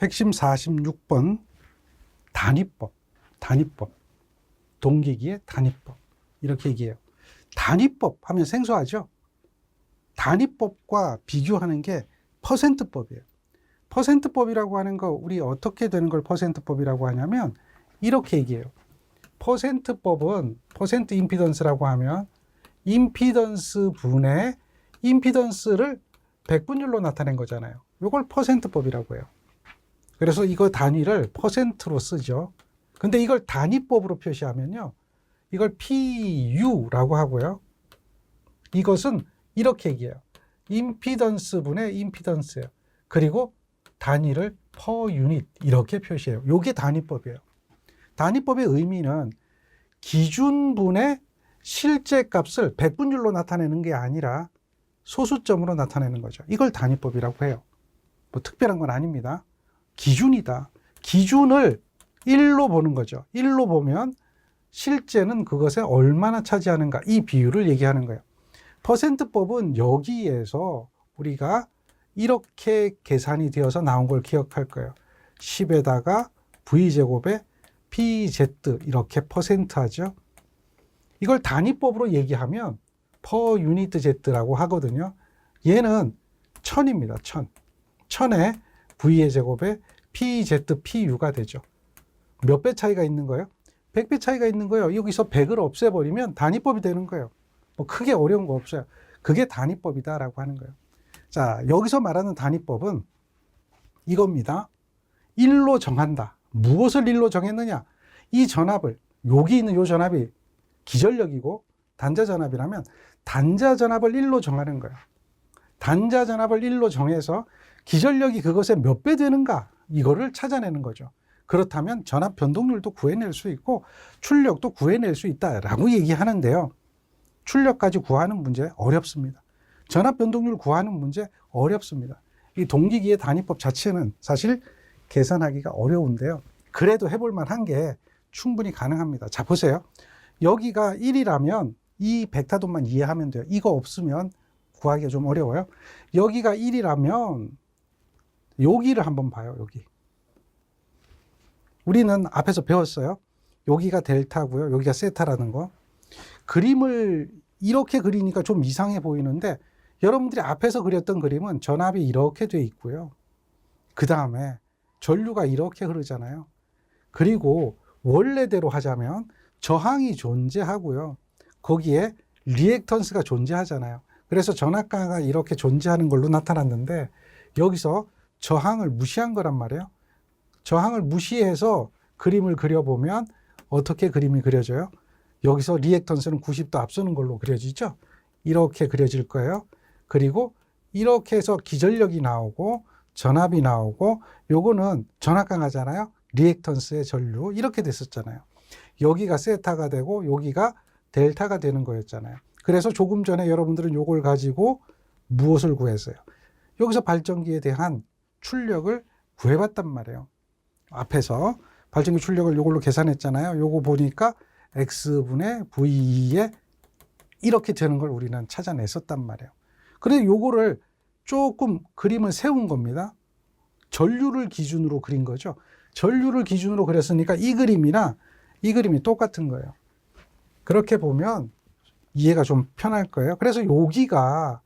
핵심 46번 단위법, 동기기의 단위법 이렇게 얘기해요. 단위법 하면 생소하죠? 단위법과 비교하는 게 퍼센트법이에요. 퍼센트법이라고 하는 거 우리 어떻게 되는 걸 퍼센트법이라고 하냐면 이렇게 얘기해요. 퍼센트법은 퍼센트 임피던스라고 하면 임피던스 분의 임피던스를 백분율로 나타낸 거잖아요. 이걸 퍼센트법이라고 해요. 그래서 이거 단위를 퍼센트로 쓰죠. 근데 이걸 단위법으로 표시하면요. 이걸 PU라고 하고요. 이것은 이렇게 얘기해요. 임피던스 분의 임피던스예요. 그리고 단위를 per unit 이렇게 표시해요. 이게 단위법이에요. 단위법의 의미는 기준분의 실제 값을 백분율로 나타내는 게 아니라 소수점으로 나타내는 거죠. 이걸 단위법이라고 해요. 뭐 특별한 건 아닙니다. 기준이다. 기준을 1로 보는 거죠. 1로 보면 실제는 그것에 얼마나 차지하는가 이 비율을 얘기하는 거예요. 퍼센트법은 여기에서 우리가 이렇게 계산이 되어서 나온 걸 기억할 거예요. 10에다가 V제곱에 PZ 이렇게 퍼센트 하죠. 이걸 단위법으로 얘기하면 per unit Z라고 하거든요. 얘는 1000입니다. 1000. 1000에 V의 제곱에 PZ, PU가 되죠. 몇 배 차이가 있는 거예요? 100배 차이가 있는 거예요. 여기서 100을 없애버리면 단위법이 되는 거예요. 뭐 크게 어려운 거 없어요. 그게 단위법이다라고 하는 거예요. 자, 여기서 말하는 단위법은 이겁니다. 1로 정한다. 무엇을 1로 정했느냐? 이 전압을, 여기 있는 이 전압이 기전력이고 단자 전압이라면 단자 전압을 1로 정하는 거예요. 단자 전압을 1로 정해서 기전력이 그것에 몇 배 되는가? 이거를 찾아내는 거죠. 그렇다면 전압 변동률도 구해낼 수 있고 출력도 구해낼 수 있다라고 얘기하는데요. 출력까지 구하는 문제 어렵습니다. 전압 변동률 구하는 문제 어렵습니다. 이 동기기의 단위법 자체는 사실 계산하기가 어려운데요. 그래도 해볼 만한 게 충분히 가능합니다. 자, 보세요. 여기가 1이라면 이 벡터돈만 이해하면 돼요. 이거 없으면 구하기가 좀 어려워요. 여기가 1이라면 여기를 한번 봐요. 여기. 우리는 앞에서 배웠어요. 여기가 델타고요. 여기가 세타라는 거. 그림을 이렇게 그리니까 좀 이상해 보이는데 여러분들이 앞에서 그렸던 그림은 전압이 이렇게 돼 있고요. 그 다음에 전류가 이렇게 흐르잖아요. 그리고 원래대로 하자면 저항이 존재하고요. 거기에 리액턴스가 존재하잖아요. 그래서 전압가가 이렇게 존재하는 걸로 나타났는데 여기서 저항을 무시한 거란 말이에요. 저항을 무시해서 그림을 그려보면 어떻게 그림이 그려져요? 여기서 리액턴스는 90도 앞서는 걸로 그려지죠? 이렇게 그려질 거예요. 그리고 이렇게 해서 기전력이 나오고 전압이 나오고 요거는 전압 강하잖아요. 리액턴스의 전류 이렇게 됐었잖아요. 여기가 세타가 되고 여기가 델타가 되는 거였잖아요. 그래서 조금 전에 여러분들은 요걸 가지고 무엇을 구했어요? 여기서 발전기에 대한 출력을 구해봤단 말이에요. 앞에서 발전기 출력을 요걸로 계산했잖아요. 요거 보니까 X분의 V에 이렇게 되는 걸 우리는 찾아냈었단 말이에요. 그래서 요거를 조금 그림을 세운 겁니다. 전류를 기준으로 그린 거죠. 전류를 기준으로 그렸으니까 이 그림이나 이 그림이 똑같은 거예요. 그렇게 보면 이해가 좀 편할 거예요. 그래서 여기가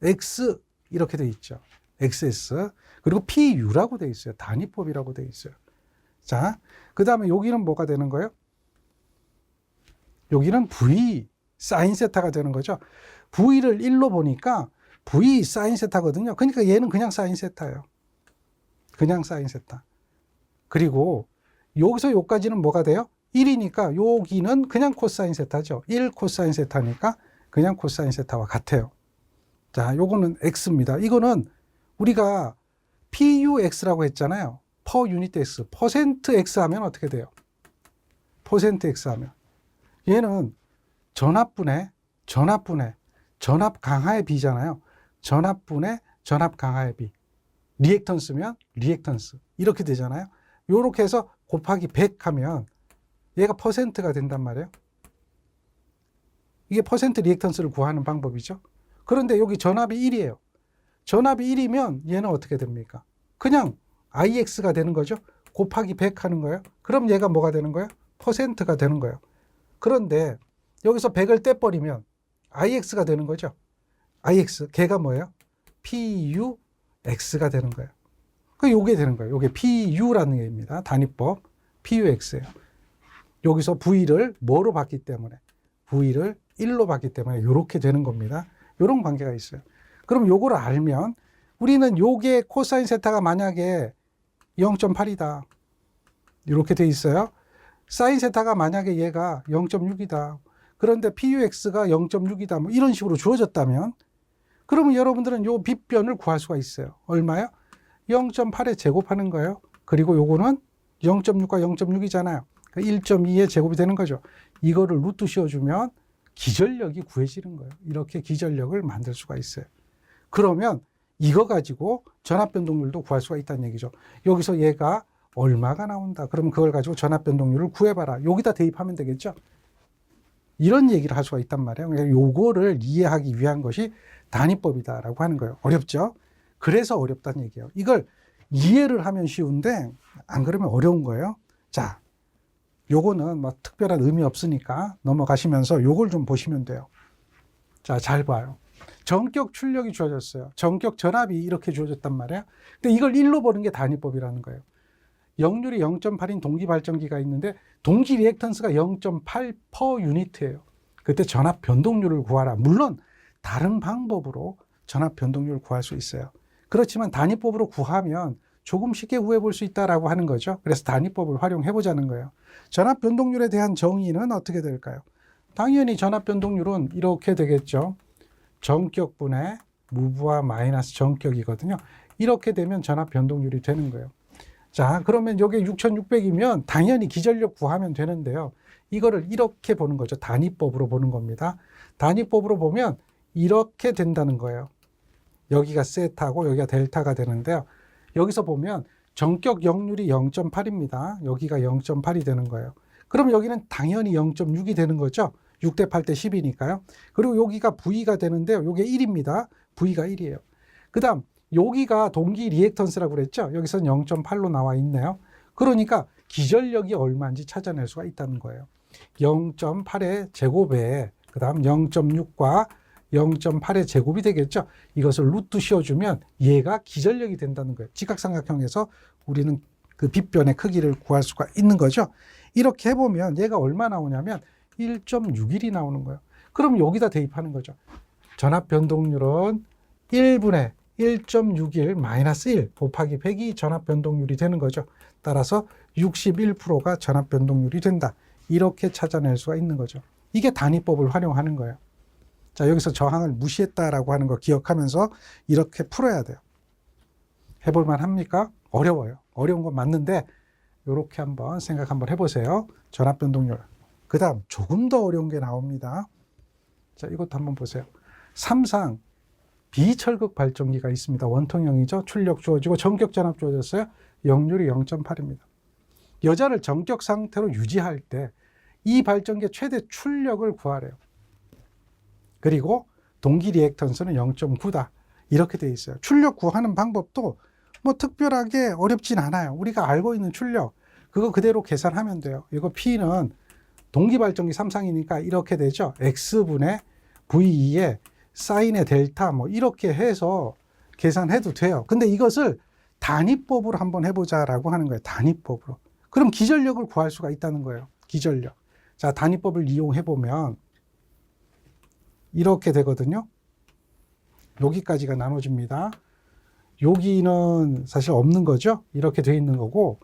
X 이렇게 돼 있죠. XS 그리고 PU라고 돼 있어요. 단위법이라고 돼 있어요. 자, 그 다음에 여기는 뭐가 되는 거예요? 여기는 V 사인 세타가 되는 거죠. V를 1로 보니까 V 사인 세타거든요. 그러니까 얘는 그냥 사인 세타예요. 그냥 사인 세타. 그리고 여기서 여기까지는 뭐가 돼요? 1이니까 여기는 그냥 코사인 세타죠. 1 코사인 세타니까 그냥 코사인 세타와 같아요. 자, 요거는 X입니다. 이거는 우리가 PUX라고 했잖아요. per unit X, 퍼센트 X 하면 어떻게 돼요? 퍼센트 X 하면 얘는 전압분의 전압 강하의 비잖아요. 전압분의 전압 강하의 비. 리액턴스면 리액턴스. 이렇게 되잖아요. 요렇게 해서 곱하기 100 하면 얘가 퍼센트가 된단 말이에요. 이게 퍼센트 리액턴스를 구하는 방법이죠. 그런데 여기 전압이 1이에요. 전압이 1이면 얘는 어떻게 됩니까? 그냥 IX가 되는 거죠. 곱하기 100 하는 거예요. 그럼 얘가 뭐가 되는 거예요? 퍼센트가 되는 거예요. 그런데 여기서 100을 떼버리면 IX가 되는 거죠. IX, 걔가 뭐예요? PUX가 되는 거예요. 요게 되는 거예요. 요게 PU라는 얘기입니다. 단위법 PUX예요. 여기서 V를 뭐로 봤기 때문에 V를 1로 봤기 때문에 이렇게 되는 겁니다. 이런 관계가 있어요. 그럼 요거를 알면 우리는 요게 코사인 세타가 만약에 0.8이다. 이렇게 돼 있어요. 사인 세타가 만약에 얘가 0.6이다. 그런데 PUX가 0.6이다. 뭐 이런 식으로 주어졌다면 그러면 여러분들은 요 빗변을 구할 수가 있어요. 얼마요? 0.8에 제곱하는 거예요. 그리고 요거는 0.6과 0.6이잖아요. 1.2의 제곱이 되는 거죠. 이거를 루트 씌워주면 기전력이 구해지는 거예요. 이렇게 기전력을 만들 수가 있어요. 그러면 이거 가지고 전압 변동률도 구할 수가 있다는 얘기죠. 여기서 얘가 얼마가 나온다. 그러면 그걸 가지고 전압 변동률을 구해봐라. 여기다 대입하면 되겠죠. 이런 얘기를 할 수가 있단 말이에요. 그러니까 요거를 이해하기 위한 것이 단위법이다라고 하는 거예요. 어렵죠? 그래서 어렵다는 얘기예요. 이걸 이해를 하면 쉬운데 안 그러면 어려운 거예요. 자, 요거는 뭐 특별한 의미 없으니까 넘어가시면서 요걸 좀 보시면 돼요. 자, 잘 봐요. 전격 출력이 주어졌어요. 전격 전압이 이렇게 주어졌단 말이에요. 근데 이걸 1로 보는 게 단위법이라는 거예요. 역률이 0.8인 동기 발전기가 있는데 동기 리액턴스가 0.8 per 유니트예요. 그때 전압 변동률을 구하라. 물론 다른 방법으로 전압 변동률을 구할 수 있어요. 그렇지만 단위법으로 구하면 조금 쉽게 구해 볼 수 있다라고 하는 거죠. 그래서 단위법을 활용해 보자는 거예요. 전압 변동률에 대한 정의는 어떻게 될까요? 당연히 전압 변동률은 이렇게 되겠죠. 전격분의 무부하 마이너스 전격이거든요. 이렇게 되면 전압 변동률이 되는 거예요. 자, 그러면 여기 6600이면 당연히 기전력 구하면 되는데요. 이거를 이렇게 보는 거죠. 단위법으로 보는 겁니다. 단위법으로 보면 이렇게 된다는 거예요. 여기가 세타고 여기가 델타가 되는데요. 여기서 보면 전격 역률이 0.8입니다. 여기가 0.8이 되는 거예요. 그럼 여기는 당연히 0.6이 되는 거죠. 6대 8대 10이니까요. 그리고 여기가 V가 되는데요. 이게 1입니다. V가 1이에요. 그 다음 여기가 동기 리액턴스라고 그랬죠. 여기서는 0.8로 나와 있네요. 그러니까 기전력이 얼마인지 찾아낼 수가 있다는 거예요. 0.8의 제곱에 그 다음 0.6과 0.8의 제곱이 되겠죠. 이것을 루트 씌워주면 얘가 기전력이 된다는 거예요. 직각삼각형에서 우리는 그 빗변의 크기를 구할 수가 있는 거죠. 이렇게 해보면 얘가 얼마 나오냐면 1.61이 나오는 거예요. 그럼 여기다 대입하는 거죠. 전압 변동률은 1분의 1.61 마이너스 1 곱하기 100이 전압 변동률이 되는 거죠. 따라서 61%가 전압 변동률이 된다. 이렇게 찾아낼 수가 있는 거죠. 이게 단위법을 활용하는 거예요. 자, 여기서 저항을 무시했다라고 하는 거 기억하면서 이렇게 풀어야 돼요. 해볼만 합니까? 어려워요. 어려운 건 맞는데 이렇게 한번 생각 한번 해보세요. 전압 변동률. 그 다음 조금 더 어려운 게 나옵니다. 자, 이것도 한번 보세요. 3상 비철극 발전기가 있습니다. 원통형이죠. 출력 주어지고 전격 전압 주어졌어요. 역률이 0.8입니다. 여자를 전격 상태로 유지할 때 이 발전기의 최대 출력을 구하래요. 그리고 동기 리액턴스는 0.9다. 이렇게 돼 있어요. 출력 구하는 방법도 뭐 특별하게 어렵진 않아요. 우리가 알고 있는 출력 그거 그대로 계산하면 돼요. 이거 P는 동기 발전기 3상이니까 이렇게 되죠. X분의 V2의 사인의 델타 뭐 이렇게 해서 계산해도 돼요. 근데 이것을 단위법으로 한번 해보자라고 하는 거예요. 단위법으로. 그럼 기전력을 구할 수가 있다는 거예요. 기전력. 자, 단위법을 이용해 보면 이렇게 되거든요. 여기까지가 나눠집니다. 여기는 사실 없는 거죠. 이렇게 돼 있는 거고.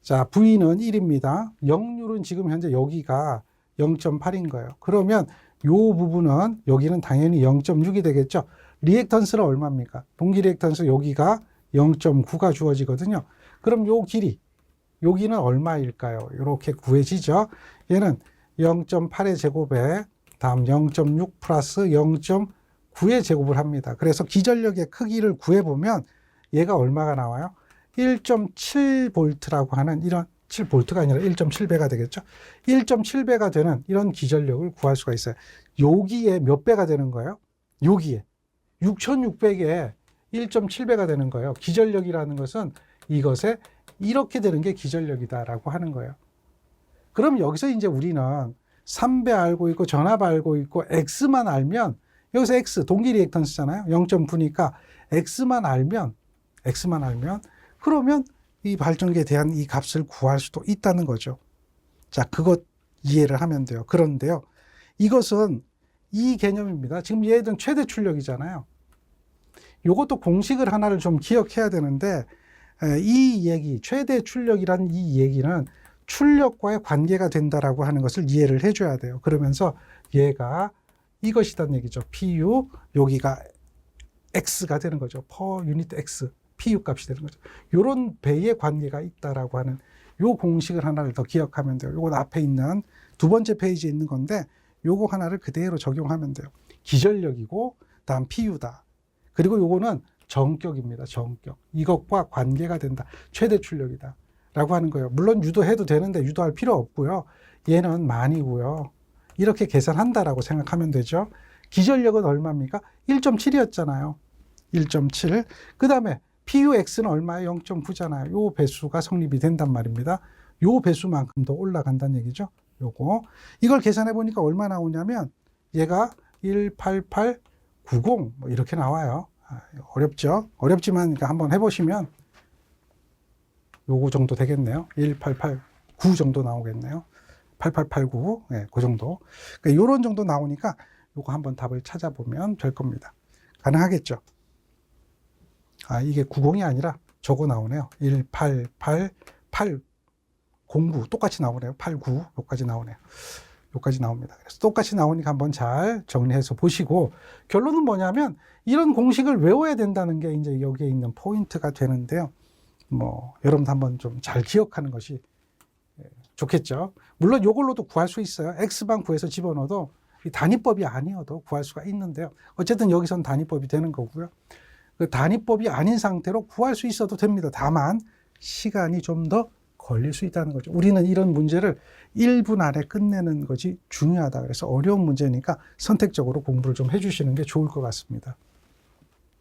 자, V는 1입니다. 역률은 지금 현재 여기가 0.8인 거예요. 그러면 요 부분은 여기는 당연히 0.6이 되겠죠. 리액턴스는 얼마입니까? 동기 리액턴스 여기가 0.9가 주어지거든요. 그럼 요 길이 여기는 얼마일까요? 이렇게 구해지죠. 얘는 0.8의 제곱에 다음 0.6 플러스 0.9의 제곱을 합니다. 그래서 기전력의 크기를 구해보면 얘가 얼마가 나와요? 1.7V라고 하는 이런 7V가 아니라 1.7배가 되겠죠. 1.7배가 되는 이런 기전력을 구할 수가 있어요. 여기에 몇 배가 되는 거예요? 여기에 6600에 1.7배가 되는 거예요. 기전력이라는 것은 이것에 이렇게 되는 게 기전력이다라고 하는 거예요. 그럼 여기서 이제 우리는 3배 알고 있고 전압 알고 있고 X만 알면, 여기서 X 동기 리액턴스잖아요. 0.9니까 X만 알면 그러면 이 발전기에 대한 이 값을 구할 수도 있다는 거죠. 자, 그것 이해를 하면 돼요. 그런데요, 이것은 이 개념입니다. 지금 얘들은 최대 출력이잖아요. 요것도 공식을 하나를 좀 기억해야 되는데, 이 얘기, 최대 출력이란 이 얘기는 출력과의 관계가 된다라고 하는 것을 이해를 해줘야 돼요. 그러면서 얘가 이것이란 얘기죠. PU, 여기가 X가 되는 거죠. per unit X, PU 값이 되는 거죠. 이런 배의 관계가 있다라고 하는 요 공식을 하나를 더 기억하면 돼요. 요건 앞에 있는 두 번째 페이지에 있는 건데, 요거 하나를 그대로 적용하면 돼요. 기전력이고, 다음 PU다. 그리고 요거는 정격입니다. 정격. 이것과 관계가 된다. 최대 출력이다. 라고 하는 거예요. 물론 유도해도 되는데 유도할 필요 없고요. 얘는 만이고요. 이렇게 계산한다라고 생각하면 되죠. 기전력은 얼마입니까? 1.7이었잖아요. 1.7. 그 다음에 PUX는 얼마예요? 0.9잖아요. 요 배수가 성립이 된단 말입니다. 요 배수만큼 더 올라간다는 얘기죠. 요거. 이걸 계산해 보니까 얼마 나오냐면 얘가 18890 뭐 이렇게 나와요. 어렵죠? 어렵지만 한번 해보시면 요거 정도 되겠네요. 1889 정도 나오겠네요. 8889, 네, 그 정도. 그러니까 요런 정도 나오니까 요거 한번 답을 찾아보면 될 겁니다. 가능하겠죠? 아, 이게 90이 아니라 저거 나오네요. 18809 똑같이 나오네요. 89 여기까지 나오네요. 여기까지 나옵니다. 그래서 똑같이 나오니까 한번 잘 정리해서 보시고, 결론은 뭐냐면 이런 공식을 외워야 된다는 게 이제 여기에 있는 포인트가 되는데요. 뭐 여러분도 한번 좀 잘 기억하는 것이 좋겠죠. 물론 이걸로도 구할 수 있어요. X방 구해서 집어넣어도 단위법이 아니어도 구할 수가 있는데요. 어쨌든 여기선 단위법이 되는 거고요. 그 단위법이 아닌 상태로 구할 수 있어도 됩니다. 다만 시간이 좀 더 걸릴 수 있다는 거죠. 우리는 이런 문제를 1분 안에 끝내는 것이 중요하다. 그래서 어려운 문제니까 선택적으로 공부를 좀 해주시는 게 좋을 것 같습니다.